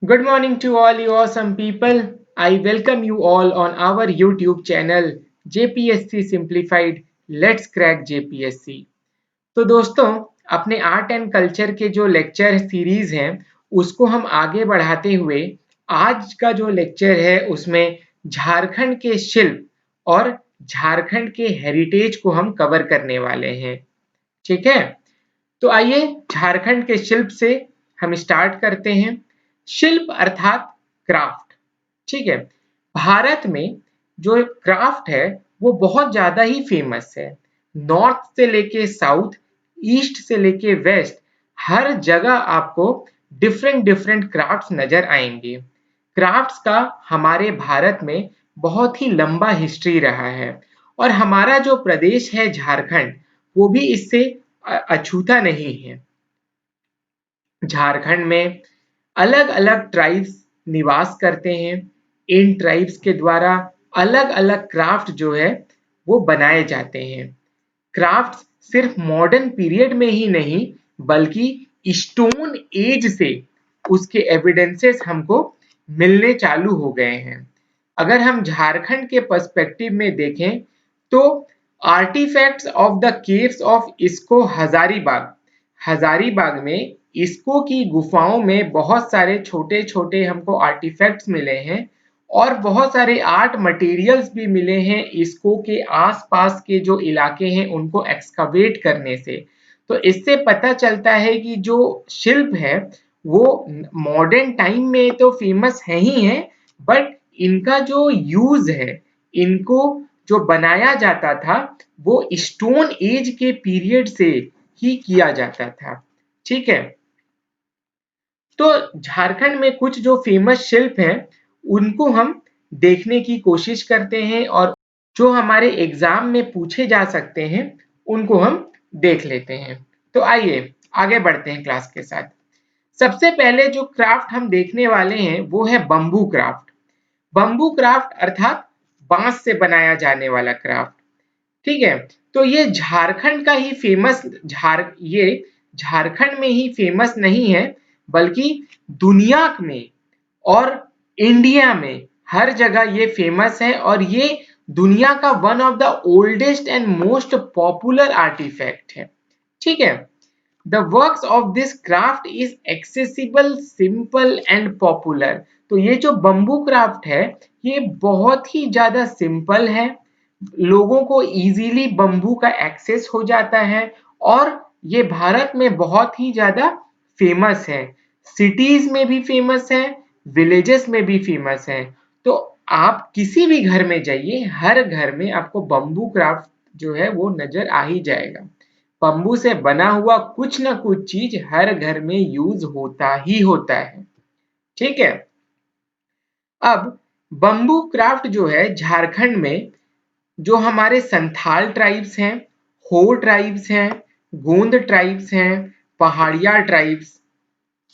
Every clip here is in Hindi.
Good morning to all you awesome people. I welcome you all on our YouTube channel JPSC Simplified. Let's crack JPSC. तो दोस्तों, अपने आर्ट एंड कल्चर के जो लेक्चर सीरीज हैं उसको हम आगे बढ़ाते हुए आज का जो लेक्चर है उसमें झारखंड के शिल्प और झारखंड के हेरिटेज को हम कवर करने वाले हैं। ठीक है, तो आइए झारखंड के शिल्प से हम स्टार्ट करते हैं। शिल्प अर्थात क्राफ्ट। ठीक है, भारत में जो क्राफ्ट है वो बहुत ज्यादा ही फेमस है। नॉर्थ से लेके साउथ, ईस्ट से लेके वेस्ट, हर जगह आपको डिफरेंट डिफरेंट क्राफ्ट्स नजर आएंगे। क्राफ्ट्स का हमारे भारत में बहुत ही लंबा हिस्ट्री रहा है और हमारा जो प्रदेश है झारखंड वो भी इससे अछूता नहीं है। झारखंड में अलग अलग ट्राइब्स निवास करते हैं। इन ट्राइब्स के द्वारा अलग अलग क्राफ्ट जो है वो बनाए जाते हैं। क्राफ्ट सिर्फ मॉडर्न पीरियड में ही नहीं बल्कि स्टोन एज से उसके एविडेंसेस हमको मिलने चालू हो गए हैं। अगर हम झारखंड के पर्सपेक्टिव में देखें तो artefacts of the caves of इसको हजारीबाग, हजारीबाग में इसको की गुफाओं में बहुत सारे छोटे छोटे हमको आर्टिफैक्ट्स मिले हैं और बहुत सारे आर्ट मटेरियल्स भी मिले हैं इसको के आसपास के जो इलाके हैं उनको एक्सकवेट करने से। तो इससे पता चलता है कि जो शिल्प है वो मॉडर्न टाइम में तो फेमस है ही है, बट इनका जो यूज है, इनको जो बनाया जाता था वो स्टोन एज के पीरियड से ही किया जाता था। ठीक है, तो झारखंड में कुछ जो फेमस शिल्प हैं उनको हम देखने की कोशिश करते हैं और जो हमारे एग्जाम में पूछे जा सकते हैं उनको हम देख लेते हैं। तो आइए आगे बढ़ते हैं क्लास के साथ। सबसे पहले जो क्राफ्ट हम देखने वाले हैं वो है बम्बू क्राफ्ट। बम्बू क्राफ्ट अर्थात बांस से बनाया जाने वाला क्राफ्ट। ठीक है, तो ये झारखंड का ही फेमस ये झारखंड में ही फेमस नहीं है बल्कि दुनिया में और इंडिया में हर जगह ये फेमस है और ये दुनिया का one of the oldest and most popular artefact है। ठीक है, the works of this craft is accessible, simple and popular. तो ये जो बम्बू क्राफ्ट है ये बहुत ही ज्यादा सिंपल है, लोगों को इजीली बम्बू का एक्सेस हो जाता है और ये भारत में बहुत ही ज्यादा फेमस है। सिटीज में भी फेमस है, विलेजेस में भी फेमस है। तो आप किसी भी घर में जाइए, हर घर में आपको बम्बू क्राफ्ट जो है वो नजर आ ही जाएगा। बम्बू से बना हुआ कुछ ना कुछ चीज हर घर में यूज होता ही होता है। ठीक है, अब बम्बू क्राफ्ट जो है झारखंड में जो हमारे संथाल ट्राइब्स हैं, हो ट्राइब्स हैं, गोंद ट्राइब्स हैं, पहाड़िया ट्राइब्स,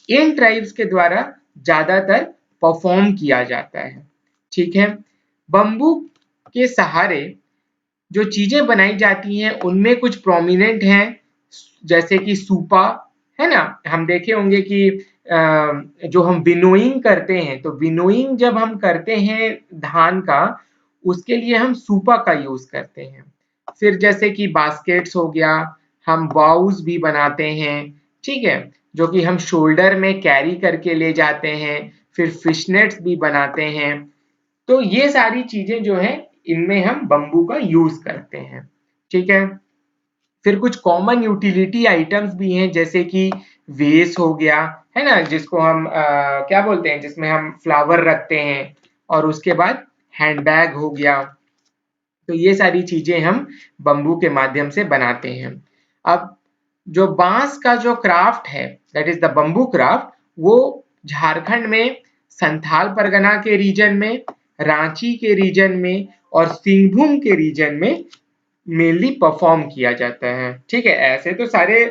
इन ट्राइब्स के द्वारा ज्यादातर परफॉर्म किया जाता है। ठीक है, बम्बू के सहारे जो चीजें बनाई जाती हैं उनमें कुछ प्रोमिनेंट हैं, जैसे कि सूपा, है ना। हम देखे होंगे कि जो हम विनोइंग करते हैं तो विनोइंग जब हम करते हैं धान का उसके लिए हम सूपा का यूज करते हैं। फिर जैसे कि बास्केट्स हो गया, हम बाउस भी बनाते हैं। ठीक है, जो कि हम शोल्डर में कैरी करके ले जाते हैं। फिर फिशनेट्स भी बनाते हैं। तो ये सारी चीजें जो है इनमें हम बम्बू का यूज करते हैं। ठीक है, फिर कुछ कॉमन यूटिलिटी आइटम्स भी हैं जैसे कि वेस हो गया, है ना, जिसको हम क्या बोलते हैं, जिसमें हम फ्लावर रखते हैं, और उसके बाद हैंडबैग हो गया। तो ये सारी चीजें हम बम्बू के माध्यम से बनाते हैं। अब जो बांस का जो क्राफ्ट है, that is the bamboo craft, वो झारखंड में संथाल परगना के रीजन में, रांची के रीजन में और सिंहभूम के रीजन में मेनली परफॉर्म किया जाता है। ठीक है, ऐसे तो सारे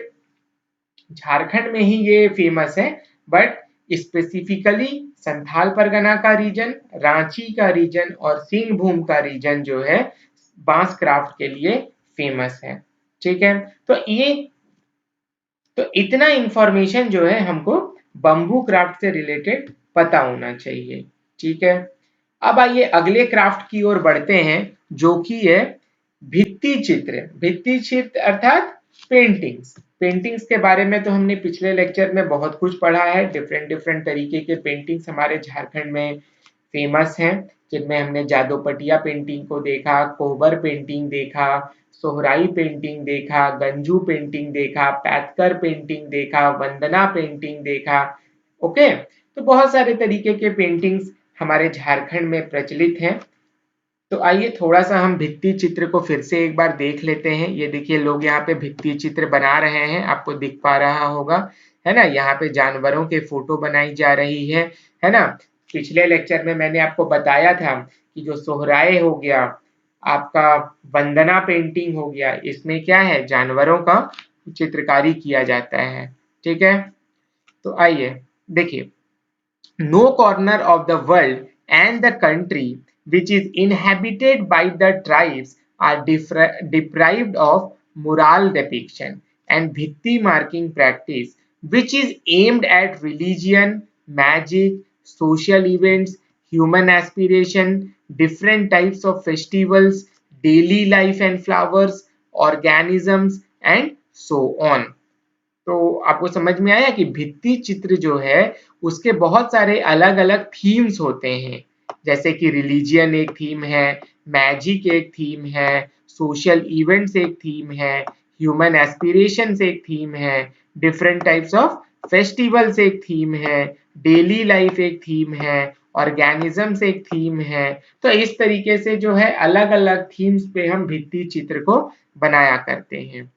झारखंड में ही ये फेमस है, बट स्पेसिफिकली संथाल परगना का रीजन, रांची का रीजन और सिंहभूम का रीजन जो है बांस क्राफ्ट के लिए फेमस है। ठीक है, तो ये तो इतना इंफॉर्मेशन जो है हमको बम्बू क्राफ्ट से रिलेटेड पता होना चाहिए। ठीक है, अब आइए अगले क्राफ्ट की ओर बढ़ते हैं, जो कि है भित्ति चित्र। भित्ति चित्र अर्थात पेंटिंग्स। पेंटिंग्स के बारे में तो हमने पिछले लेक्चर में बहुत कुछ पढ़ा है। डिफरेंट डिफरेंट तरीके के पेंटिंग्स हमारे झारखंड में फेमस हैं, जिनमें हमने जादोपटिया पेंटिंग को देखा, कोहबर पेंटिंग देखा, सोहराई पेंटिंग देखा, गंजू पेंटिंग देखा, पैतकर पेंटिंग देखा, वंदना पेंटिंग देखा। ओके, तो बहुत सारे तरीके के पेंटिंग्स हमारे झारखंड में प्रचलित हैं। तो आइए थोड़ा सा हम भित्ति चित्र को फिर से एक बार देख लेते हैं। ये देखिए लोग यहाँ पे भित्ति चित्र बना रहे हैं, आपको दिख पा रहा होगा, है ना। यहाँ पे जानवरों के फोटो बनाई जा रही है ना। पिछले लेक्चर में मैंने आपको बताया था कि जो सोहराय हो गया, आपका वंदना पेंटिंग हो गया, इसमें क्या है, जानवरों का चित्रकारी किया जाता है। ठीक है, तो आइए देखिए, no corner of the world and the country which is inhabited by the tribes are deprived of mural depiction and bhitti marking practice, which is aimed at religion, magic, social events, human aspiration, different types of festivals, daily life and flowers, organisms, and so on. तो आपको समझ में आया कि भित्ति चित्र जो है उसके बहुत सारे अलग अलग थीम्स होते हैं, जैसे कि रिलीजियन एक थीम है, मैजिक एक थीम है, सोशल इवेंट्स एक थीम है, ह्यूमन एस्पिरेशंस एक थीम है, डिफरेंट टाइप्स ऑफ फेस्टिवल्स एक थीम है, डेली लाइफ एक थीम है, ऑर्गेनिजम्स एक थीम है। तो इस तरीके से जो है अलग अलग थीम्स पे हम भित्ति चित्र को बनाया करते हैं।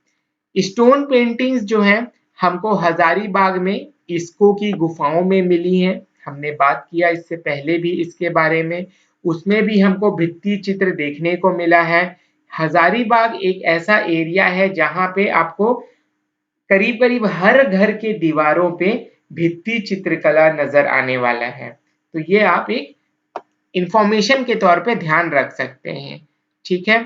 स्टोन पेंटिंग्स जो है हमको हजारीबाग में इसको की गुफाओं में मिली हैं। हमने बात किया इससे पहले भी इसके बारे में, उसमें भी हमको भित्ति चित्र देखने को मिला है। हजारीबाग एक ऐसा एरिया है जहां पे आपको करीब करीब हर घर के दीवारों पे भित्ति चित्रकला नजर आने वाला है। तो ये आप एक इंफॉर्मेशन के तौर पे ध्यान रख सकते हैं। ठीक है,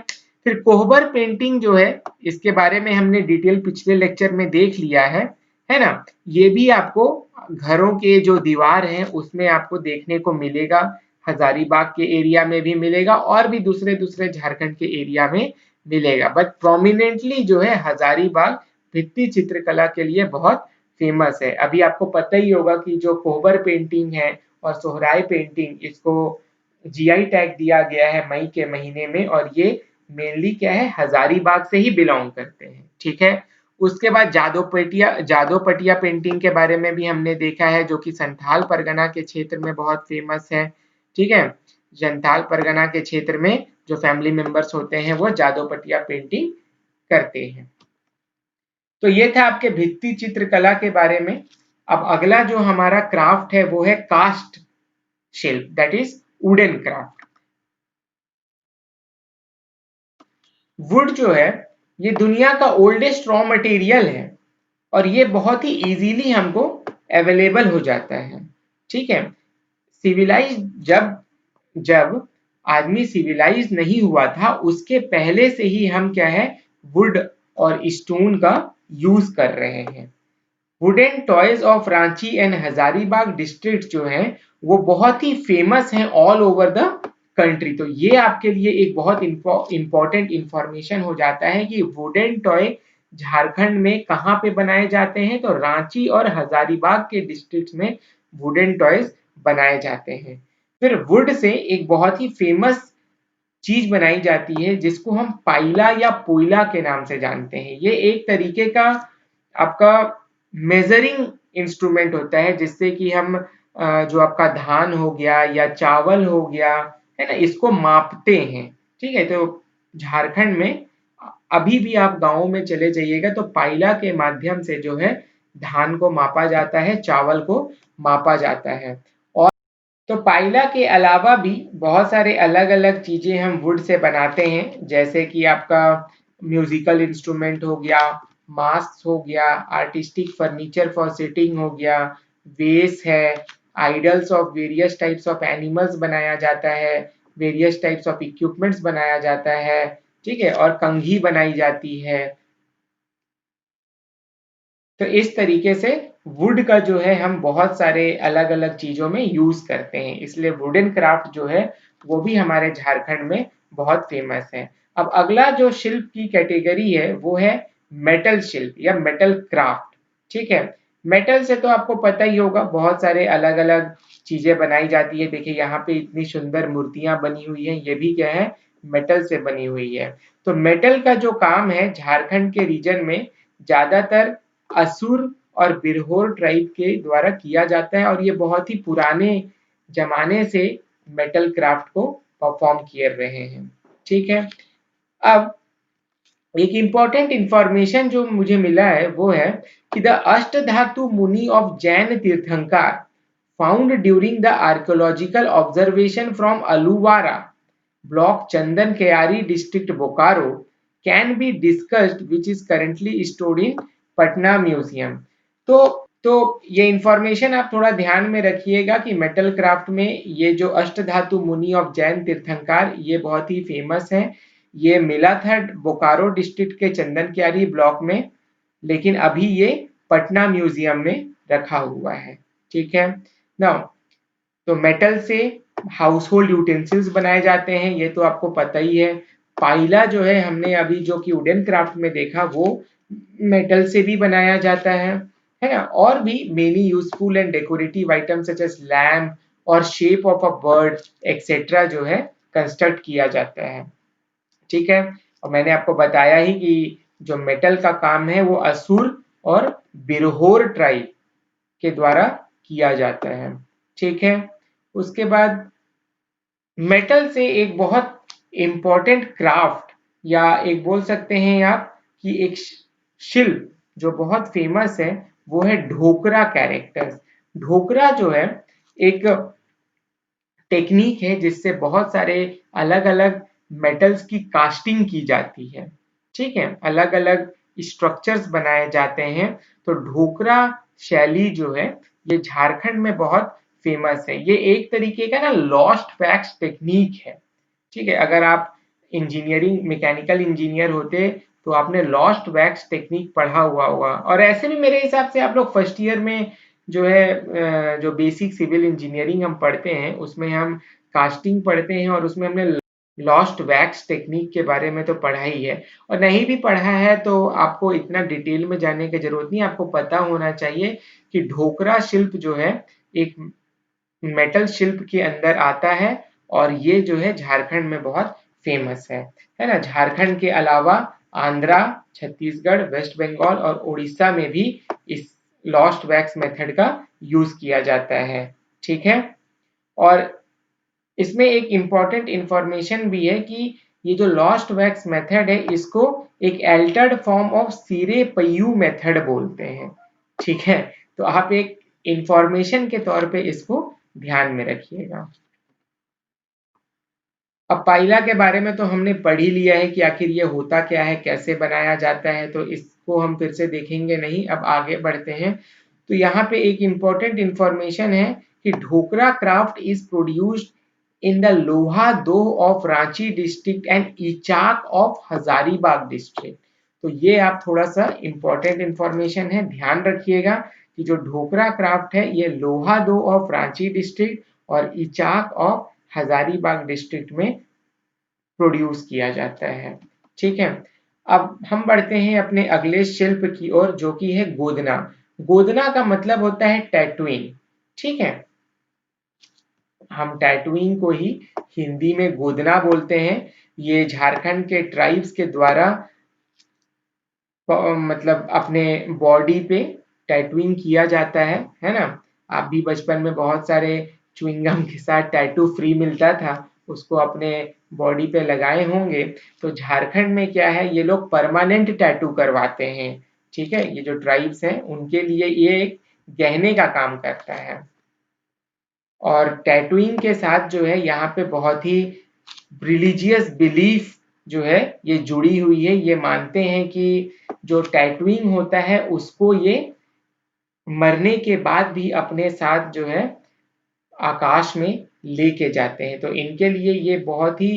फिर कोहबर पेंटिंग जो है, इसके बारे में हमने डिटेल पिछले लेक्चर में देख लिया है ना। ये भी आपको घरों के जो दीवार हैं उसमें आपको देखने को मिलेगा, हजारीबाग के एरिया में भी मिलेगा और भी दूसरे दूसरे झारखंड के एरिया में मिलेगा, बट प्रोमिनेंटली जो है हजारीबाग भित्ति चित्रकला के लिए बहुत फेमस है। अभी आपको पता ही होगा कि जो कोहबर पेंटिंग है और सोहराय पेंटिंग, इसको जीआई टैग दिया गया है मई के महीने में, और ये मेनली क्या है, हजारीबाग से ही बिलोंग करते हैं। ठीक है, उसके बाद जादोपटिया पेंटिंग के बारे में भी हमने देखा है, जो कि संथाल परगना के क्षेत्र में बहुत फेमस है। ठीक है, संथाल परगना के क्षेत्र में जो फैमिली मेंबर्स होते हैं वो जादोपटिया पेंटिंग करते हैं। तो ये था आपके भित्ति चित्रकला के बारे में। अब अगला जो हमारा क्राफ्ट है वो है कास्ट शिल्प, that is wooden craft. Would जो है ये दुनिया का ओल्डेस्ट रॉ मटेरियल है और ये बहुत ही इजीली हमको अवेलेबल हो जाता है। ठीक है, सिविलाइज जब जब आदमी सिविलाइज नहीं हुआ था उसके पहले से ही हम क्या है, वुड और स्टोन का यूज कर रहे हैं। Wooden toys of Ranchi and Hazaribagh district जो है वो बहुत ही फेमस हैं ऑल ओवर द कंट्री। तो ये आपके लिए एक बहुत इंपॉर्टेंट इंफॉर्मेशन हो जाता है कि वुडन टॉय झारखंड में कहाँ पे बनाए जाते हैं। तो रांची और हजारीबाग के डिस्ट्रिक्ट में वुडन टॉयज बनाए जाते हैं। फिर वुड से एक बहुत ही फेमस चीज बनाई जाती है जिसको हम पाइला या पोइला के नाम से जानते हैं। ये एक तरीके का आपका मेजरिंग इंस्ट्रूमेंट होता है जिससे कि हम जो आपका धान हो गया या चावल हो गया, है ना, इसको मापते हैं। ठीक है, तो झारखंड में अभी भी आप गाँव में चले जाइएगा तो पाइला के माध्यम से जो है धान को मापा जाता है, चावल को मापा जाता है। और तो पाइला के अलावा भी बहुत सारे अलग अलग चीजें हम वुड से बनाते हैं, जैसे कि आपका म्यूजिकल इंस्ट्रूमेंट हो गया, मास्क हो गया, आर्टिस्टिक फर्नीचर फॉर सिटिंग हो गया, वेस है, idols of various types of animals बनाया जाता है, वेरियस टाइप्स ऑफ इक्विपमेंट्स बनाया जाता है। ठीक है, और कंघी बनाई जाती है। तो इस तरीके से वुड का जो है हम बहुत सारे अलग अलग चीजों में यूज करते हैं, इसलिए वुडन क्राफ्ट जो है वो भी हमारे झारखंड में बहुत फेमस है। अब अगला जो शिल्प की कैटेगरी है वो है मेटल शिल्प या मेटल क्राफ्ट। ठीक है, मेटल से तो आपको पता ही होगा बहुत सारे अलग अलग चीजें बनाई जाती है। देखिए यहाँ पे इतनी सुंदर मूर्तियां बनी हुई हैं, ये भी क्या है, मेटल से बनी हुई है। तो मेटल का जो काम है झारखंड के रीजन में ज्यादातर असुर और बिरहोर ट्राइब के द्वारा किया जाता है, और ये बहुत ही पुराने जमाने से मेटल क्राफ्ट को परफॉर्म किए रहे हैं। ठीक है, अब एक इंपॉर्टेंट इंफॉर्मेशन जो मुझे मिला है वो है कि द अष्टधातु मुनि of Jain Tirthankar found during the archaeological observation from Aluwara block Chandankiyari district Bokaro can be discussed which is currently stored in Patna museum. तो तो ये इंफॉर्मेशन आप थोड़ा ध्यान में रखिएगा कि मेटल क्राफ्ट में ये जो अष्टधातु मुनि ऑफ जैन तीर्थंकर ये बहुत ही फेमस है। ये मिला था बोकारो डिस्ट्रिक्ट के चंदन क्यारी ब्लॉक में, लेकिन अभी ये पटना म्यूजियम में रखा हुआ है। ठीक है, नाउ तो मेटल से हाउस होल्ड यूटेंसिल्स बनाए जाते हैं, ये तो आपको पता ही है। पाइला जो है हमने अभी जो कि वुडन क्राफ्ट में देखा वो मेटल से भी बनाया जाता है ना। और भी many useful and decorative item such as lamp और shape of a bird etcetera जो है कंस्ट्रक्ट किया जाता है। ठीक है, और मैंने आपको बताया ही कि जो मेटल का काम है वो असुर और बिरहोर ट्राइब के द्वारा किया जाता है। ठीक है, उसके बाद मेटल से एक बहुत इंपॉर्टेंट क्राफ्ट या एक बोल सकते हैं आप कि एक शिल्प जो बहुत फेमस है वो है ढोकरा कैरेक्टर्स। ढोकरा जो है एक टेक्निक है जिससे बहुत सारे अलग अलग मेटल्स की कास्टिंग की जाती है। ठीक है, अलग अलग स्ट्रक्चर्स बनाए जाते हैं। तो ढोकरा शैली जो है ये झारखंड में बहुत फेमस है। ये एक तरीके का ना लॉस्ट वैक्स टेक्निक है। ठीक है, अगर आप इंजीनियरिंग मैकेनिकल इंजीनियर होते तो आपने लॉस्ट वैक्स टेक्निक पढ़ा हुआ होगा, और ऐसे भी मेरे हिसाब से आप लोग फर्स्ट ईयर में जो है जो बेसिक सिविल इंजीनियरिंग हम पढ़ते हैं उसमें हम कास्टिंग पढ़ते हैं, और उसमें हमने लॉस्ट वैक्स टेक्निक के बारे में तो पढ़ा ही है। और नहीं भी पढ़ा है तो आपको इतना डिटेल में जानने की जरूरत नहीं, आपको पता होना चाहिए कि ढोकरा शिल्प जो है एक मेटल शिल्प के अंदर आता है, और ये जो है झारखंड में बहुत फेमस है ना। झारखंड के अलावा आंध्रा, छत्तीसगढ़, वेस्ट बंगाल और उड़ीसा में भी इस लॉस्ट वैक्स मेथड का यूज किया जाता है। ठीक है, और इसमें एक इम्पॉर्टेंट इंफॉर्मेशन भी है कि ये जो लॉस्ट वैक्स मेथड है इसको एक एल्टर्ड फॉर्म ऑफ सिरे पयू मेथड बोलते हैं। ठीक है, तो आप एक इंफॉर्मेशन के तौर पे इसको ध्यान में रखिएगा। अब पाइला के बारे में तो हमने पढ़ ही लिया है कि आखिर ये होता क्या है, कैसे बनाया जाता है, तो इसको हम फिर से देखेंगे नहीं। अब आगे बढ़ते हैं। तो यहाँ पे एक इम्पॉर्टेंट इंफॉर्मेशन है कि Dhokra craft is produced in the लोहा दो of Ranchi district and Ichak of Hazaribagh district. तो ये आप थोड़ा सा इम्पोर्टेंट इंफॉर्मेशन है, ध्यान रखिएगा कि जो ढोकरा क्राफ्ट है ये लोहा दो ऑफ रांची डिस्ट्रिक्ट और इचाक ऑफ हजारीबाग डिस्ट्रिक्ट में प्रोड्यूस किया जाता है। ठीक है, अब हम बढ़ते हैं अपने अगले शिल्प की ओर जो कि है गोदना। गोदना का मतलब होता है टैटूइंग। ठीक है, हम टैटूइंग को ही हिंदी में गोदना बोलते हैं। ये झारखंड के ट्राइब्स के द्वारा मतलब अपने बॉडी पे टैटूइंग किया जाता है ना। आप भी बचपन में बहुत सारे च्युइंगम के साथ टैटू फ्री मिलता था, उसको अपने बॉडी पे लगाए होंगे। तो झारखंड में क्या है, ये लोग परमानेंट टैटू करवाते हैं। ठीक है, ये जो ट्राइब्स हैं उनके लिए ये एक गहने का काम करता है। और टैटूइंग के साथ जो है यहाँ पे बहुत ही रिलीजियस बिलीफ जो है ये जुड़ी हुई है। ये मानते हैं कि जो टैटूइंग होता है उसको ये मरने के बाद भी अपने साथ जो है आकाश में लेके जाते हैं। तो इनके लिए ये बहुत ही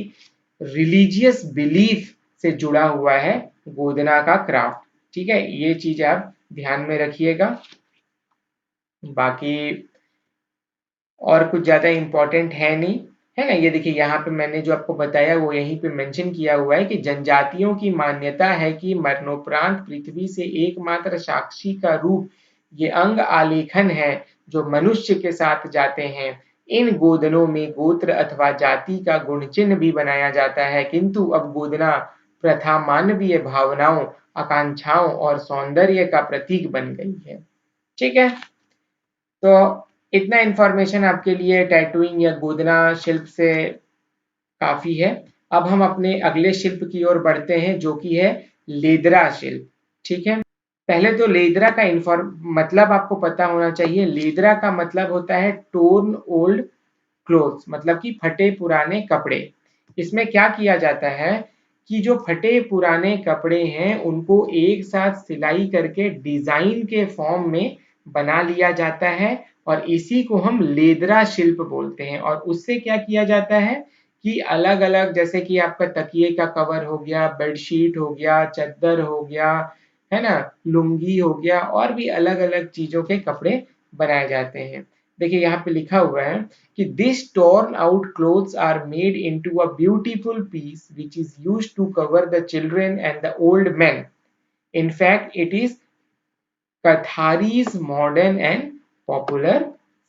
रिलीजियस बिलीफ से जुड़ा हुआ है गोदना का क्राफ्ट। ठीक है, ये चीज आप ध्यान में रखिएगा। बाकी और कुछ ज़्यादा इम्पोर्टेंट है नहीं, है ना? ये देखिए यहाँ पे मैंने जो आपको बताया वो यहीं पे मेंशन किया हुआ है कि जनजातियों की मान्यता है कि मरणोपरांत पृथ्वी से एकमात्र साक्षी का रूप ये अंग आलेखन है जो मनुष्य के साथ जाते हैं। इन गोदनों में गोत्र अथवा जाति का गुण चिन्ह भी बनाया जाता है, किंतु अब गोदना प्रथा मानवीय भावनाओं, आकांक्षाओं और सौंदर्य का प्रतीक बन गई है। ठीक है? तो इतना इंफॉर्मेशन आपके लिए टैटूइंग या गोदना शिल्प से काफी है। अब हम अपने अगले शिल्प की ओर बढ़ते हैं जो कि है लेदरा शिल्प। ठीक है, पहले तो लेदरा का मतलब आपको पता होना चाहिए। लेदरा का मतलब होता है टोर्न ओल्ड क्लोथ्स, मतलब कि फटे पुराने कपड़े। इसमें क्या किया जाता है कि जो फटे पुराने कपड़े हैं उनको एक साथ सिलाई करके डिजाइन के फॉर्म में बना लिया जाता है और इसी को हम लेदरा शिल्प बोलते हैं। और उससे क्या किया जाता है कि अलग अलग, जैसे कि आपका तकिए का कवर हो गया, बेडशीट हो गया, चद्दर हो गया, है ना, लुंगी हो गया, और भी अलग अलग चीजों के कपड़े बनाए जाते हैं। देखिए यहाँ पे लिखा हुआ है कि this torn out clothes are made into a beautiful piece which is used to cover the children and the old men. In fact, it is Kathari's modern and popular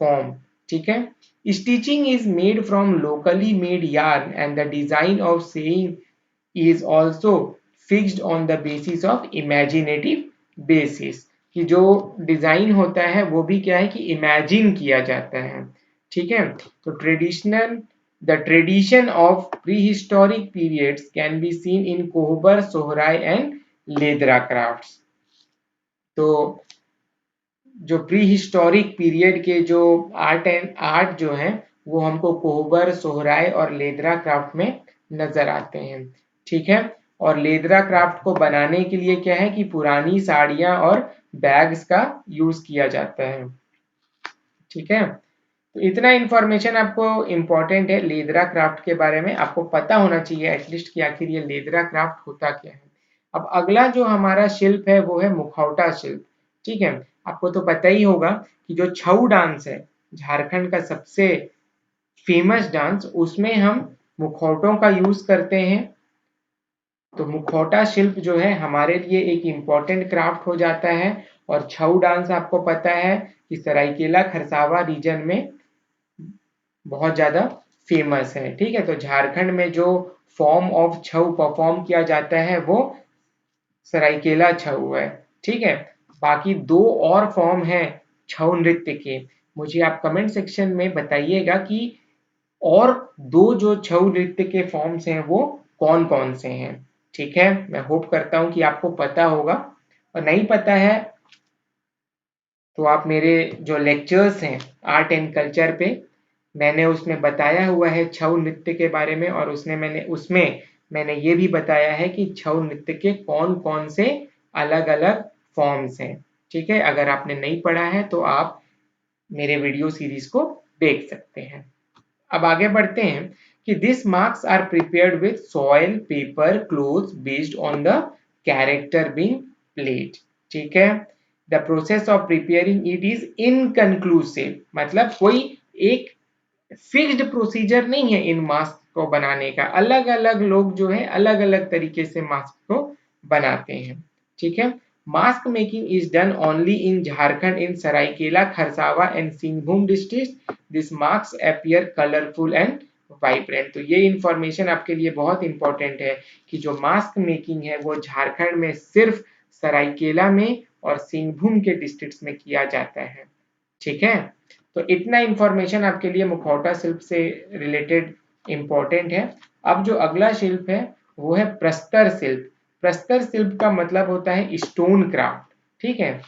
form. ठीक है, stitching is made from locally made yarn and the design of sewing is also fixed on the basis of imaginative basis, कि जो डिजाइन होता है वो भी क्या है कि इमेजिन किया जाता है। ठीक है, तो the tradition of pre historic periods can be seen in Kohbar, Sohrai and leather crafts. तो जो प्री हिस्टोरिक पीरियड के जो आर्ट जो हैं वो हमको कोहबर, सोहराय और लेदरा क्राफ्ट में नजर आते हैं। ठीक है, और लेदरा क्राफ्ट को बनाने के लिए क्या है कि पुरानी साड़ियां और बैग्स का यूज किया जाता है। ठीक है, तो इतना इंफॉर्मेशन आपको इम्पोर्टेंट है लेदरा क्राफ्ट के बारे में, आपको पता होना चाहिए एटलीस्ट कि आखिर ये लेदरा क्राफ्ट होता क्या है। अब अगला जो हमारा शिल्प है वो है मुखौटा शिल्प। ठीक है, आपको तो पता ही होगा कि जो छऊ डांस है, झारखंड का सबसे फेमस डांस, उसमें हम मुखौटों का यूज करते हैं। तो मुखौटा शिल्प जो है हमारे लिए एक इम्पॉर्टेंट क्राफ्ट हो जाता है। और छऊ डांस आपको पता है कि सरायकेला खरसावा रीजन में बहुत ज्यादा फेमस है। ठीक है, तो झारखंड में जो फॉर्म ऑफ छऊ परफॉर्म किया जाता है वो सरायकेला छऊ है। ठीक है, बाकी दो और फॉर्म है छऊ नृत्य के, मुझे आप कमेंट सेक्शन में बताइएगा कि और दो जो छऊ नृत्य के फॉर्म्स हैं वो कौन कौन से हैं। ठीक है, मैं होप करता हूं कि आपको पता होगा, और नहीं पता है तो आप मेरे जो लेक्चर्स हैं आर्ट एंड कल्चर पे, मैंने उसमें बताया हुआ है छऊ नृत्य के बारे में, और मैंने ये भी बताया है कि छऊ नृत्य के कौन कौन से अलग अलग फॉर्म्स हैं। ठीक है, अगर आपने नहीं पढ़ा है तो आप मेरे वीडियो सीरीज को देख सकते हैं। अब आगे बढ़ते हैं कि this masks are prepared with soil, paper, clothes based on the character being played. ठीक है, the process of preparing it is inconclusive, मतलब कोई एक फिक्स्ड प्रोसीजर नहीं है इन मास्क को बनाने का। अलग अलग लोग जो है अलग अलग तरीके से मास्क को बनाते हैं। ठीक है, mask making is done only in Jharkhand, in Seraikela Kharsawan and Singhbhum district. This mask appear colourful and vibrant. तो ये इंफॉर्मेशन आपके लिए बहुत इंपॉर्टेंट है कि जो मास्क मेकिंग है वो झारखंड में सिर्फ सरायकेला में और सिंहभूम के डिस्ट्रिक्ट्स में किया जाता है। ठीक है, तो इतना इंफॉर्मेशन आपके लिए मुखौटा शिल्प से रिलेटेड इंपॉर्टेंट है। अब जो अगला शिल्प है वो है प्रस्तर शिल्प। प्रस्तर शिल्प का मतलब होता है स्टोन क्राफ्ट। ठीक है,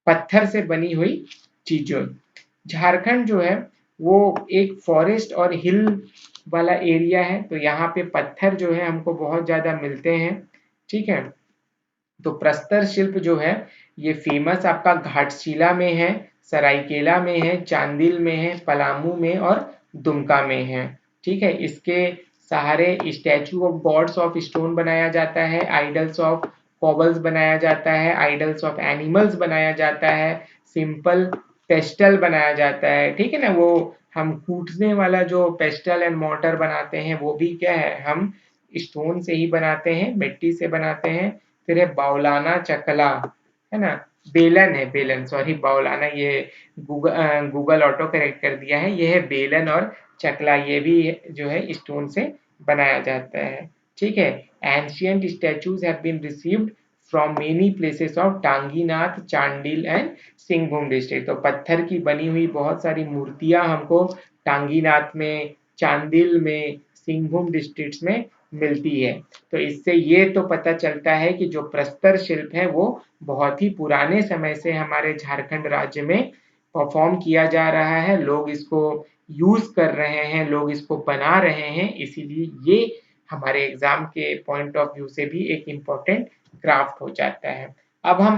पत्थर से बनी हुई चीजों। झारखंड जो है वो एक फॉरेस्ट और हिल वाला एरिया है, तो यहाँ पे पत्थर जो है हमको बहुत ज्यादा मिलते हैं। ठीक है, तो प्रस्तर शिल्प जो है ये फेमस आपका घाटशिला में है, सरायकेला में है, चांदिल में है, पलामू में और दुमका में है। ठीक है, इसके सहारे statue of God's of stone बनाया जाता है, आइडल्स ऑफ कॉबल्स बनाया जाता है, आइडल्स ऑफ एनिमल्स बनाया जाता है, सिंपल पेस्टल बनाया जाता है, ठीक है ना। वो हम कूटने वाला जो पेस्टल एंड मोर्टर बनाते हैं वो भी क्या है, हम स्टोन से ही बनाते हैं, मिट्टी से बनाते हैं। फिर है बाउलाना चकला, है ना, बेलन है, बेलन, सॉरी बाउलाना ये गूगल ऑटो करेक्ट कर दिया है, ये है बेलन। और चकला ये भी जो है स्टोन से बनाया जाता है, ठीक है। Ancient statues have been received from many places of Tanginath, Chandil and Singhbhum district. तो पत्थर की बनी हुई बहुत सारी मूर्तियां हमको टांगीनाथ में, चांदिल में, सिंहभूम डिस्ट्रिक्ट्स में मिलती है। तो इससे ये तो पता चलता है कि जो प्रस्तर शिल्प है वो बहुत ही पुराने समय से हमारे झारखंड राज्य में परफॉर्म किया जा रहा है, लोग इसको यूज कर रहे हैं, लोग इसको बना रहे हैं, इसीलिए ये हमारे एग्जाम के पॉइंट ऑफ व्यू से भी एक इम्पोर्टेंट क्राफ्ट हो जाता है। अब हम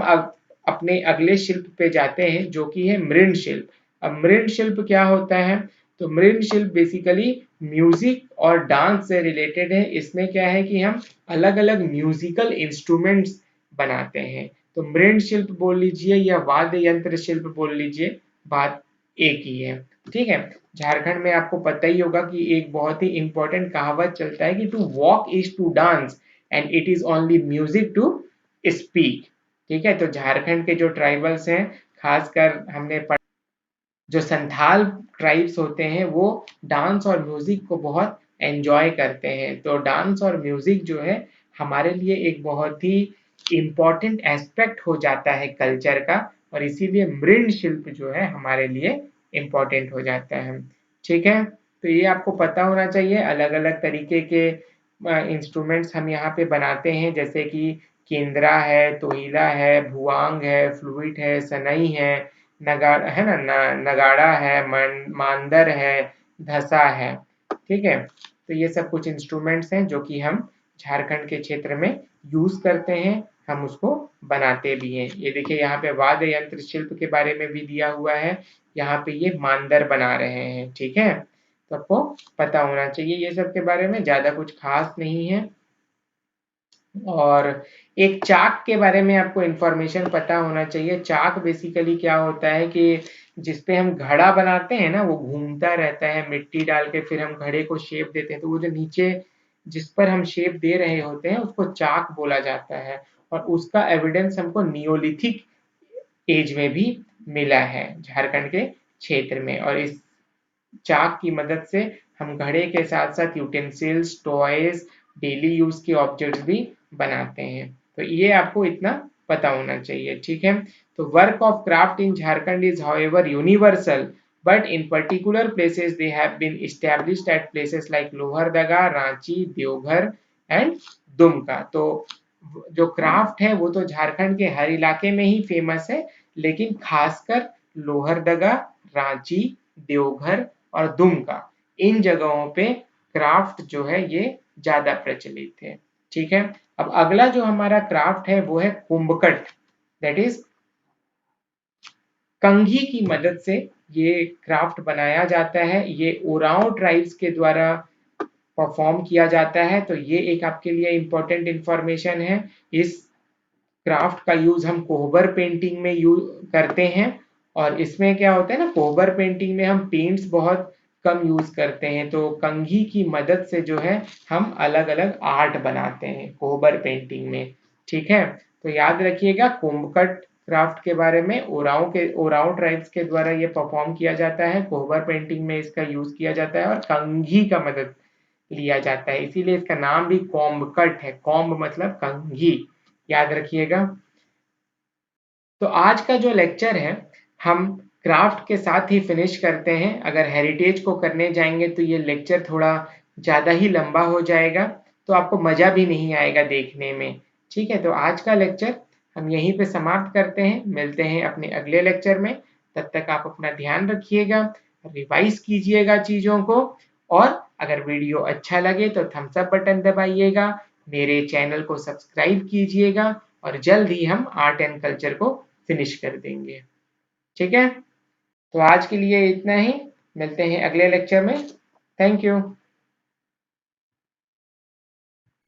अपने अगले शिल्प पे जाते हैं जो कि है मृण शिल्प। अब मृण शिल्प क्या होता है, तो मृण शिल्प बेसिकली म्यूजिक और डांस से रिलेटेड है। इसमें क्या है कि हम अलग अलग म्यूजिकल इंस्ट्रूमेंट्स बनाते हैं। तो मृण शिल्प बोल लीजिए या वाद्य यंत्र शिल्प बोल लीजिए, बात एक ही है, ठीक है। झारखंड में आपको पता ही होगा कि एक बहुत ही इंपॉर्टेंट कहावत चलता है कि to walk is to dance and it is only music to speak, ठीक है। तो झारखंड के जो ट्राइबल्स हैं, खासकर हमने जो संथाल ट्राइब्स होते हैं वो डांस और म्यूजिक को बहुत एंजॉय करते हैं। तो डांस और म्यूजिक जो है हमारे लिए एक बहुत ही इम्पॉर्टेंट एस्पेक्ट हो जाता है कल्चर का, और इसीलिए मृण शिल्प जो है हमारे लिए इम्पॉर्टेंट हो जाता है, ठीक है। तो ये आपको पता होना चाहिए, अलग अलग तरीके के इंस्ट्रूमेंट्स हम यहाँ पे बनाते हैं, जैसे कि केंद्रा है, तोहिला है, भुआंग है, फ्लूइट है, सनई है, नगाड़ा है ना, नगाड़ा है, मांदर है, धसा है, ठीक है। तो ये सब कुछ इंस्ट्रूमेंट्स हैं जो कि हम झारखंड के क्षेत्र में यूज करते हैं, हम उसको बनाते भी हैं। ये देखिए यहाँ पे वाद्य यंत्र शिल्प के बारे में भी दिया हुआ है, यहाँ पे ये मांदर बना रहे हैं, ठीक है। तो आपको पता होना चाहिए ये सब के बारे में, ज्यादा कुछ खास नहीं है। और एक चाक के बारे में आपको इंफॉर्मेशन पता होना चाहिए। चाक बेसिकली क्या होता है कि जिसपे हम घड़ा बनाते हैं ना, वो घूमता रहता है, मिट्टी डाल के फिर हम घड़े को शेप देते हैं, तो वो जो नीचे जिस पर हम शेप दे रहे होते हैं उसको चाक बोला जाता है। और उसका एविडेंस हमको नियोलिथिक एज में भी मिला है झारखंड के क्षेत्र में। और इस चाक की मदद से हम घड़े के साथ साथ यूटेंसिल्स, टॉयज, डेली यूज के ऑब्जेक्ट्स भी बनाते हैं। तो ये आपको इतना पता होना चाहिए, ठीक है। तो work of craft in Jharkhand is however universal, but in particular places they have been established at places like Lohardaga, Ranchi, Deoghar and Dumka. तो जो क्राफ्ट है वो तो झारखंड के हर इलाके में ही फेमस है, लेकिन खासकर लोहरदगा, रांची, देवघर और दुमका, इन जगहों पे क्राफ्ट जो है ये ज्यादा प्रचलित है, ठीक है। अब अगला जो हमारा क्राफ्ट है वो है कुंभकट, दैट इज कंघी की मदद से ये क्राफ्ट बनाया जाता है। ये ओरांव ट्राइब्स के द्वारा परफॉर्म किया जाता है। तो ये एक आपके लिए इंपॉर्टेंट इंफॉर्मेशन है। इस क्राफ्ट का यूज हम कोहबर पेंटिंग में यूज करते हैं। और इसमें क्या होता है ना, कोहबर पेंटिंग में हम पेंट्स बहुत कम यूज करते हैं, तो कंघी की मदद से जो है हम अलग अलग आर्ट बनाते हैं कोहबर पेंटिंग में, ठीक है। तो याद रखिएगा कुंभकट क्राफ्ट के बारे में, ओरांव ट्राइब्स के द्वारा ये परफॉर्म किया जाता है, कोहबर पेंटिंग में इसका यूज किया जाता है और कंघी का मदद लिया जाता है, इसीलिए इसका नाम भी कोम्बकट है। कोम्ब मतलब कंघी, याद रखिएगा। तो आज का जो लेक्चर है हम क्राफ्ट के साथ ही फिनिश करते हैं। अगर हेरिटेज को करने जाएंगे तो ये लेक्चर थोड़ा ज़्यादा ही लंबा हो जाएगा, तो आपको मज़ा भी नहीं आएगा देखने में, ठीक है। तो आज का लेक्चर हम यहीं पे समाप्त करते हैं, मिलते हैं अपने अगले लेक्चर में। तब तक आप अपना ध्यान रखिएगा, रिवाइज कीजिएगा चीज़ों को, और अगर वीडियो अच्छा लगे तो थम्स अप बटन दबाइएगा, मेरे चैनल को सब्सक्राइब कीजिएगा, और जल्द ही हम आर्ट एंड कल्चर को फिनिश कर देंगे, ठीक है। तो आज के लिए इतना ही, मिलते हैं अगले लेक्चर में। Thank you.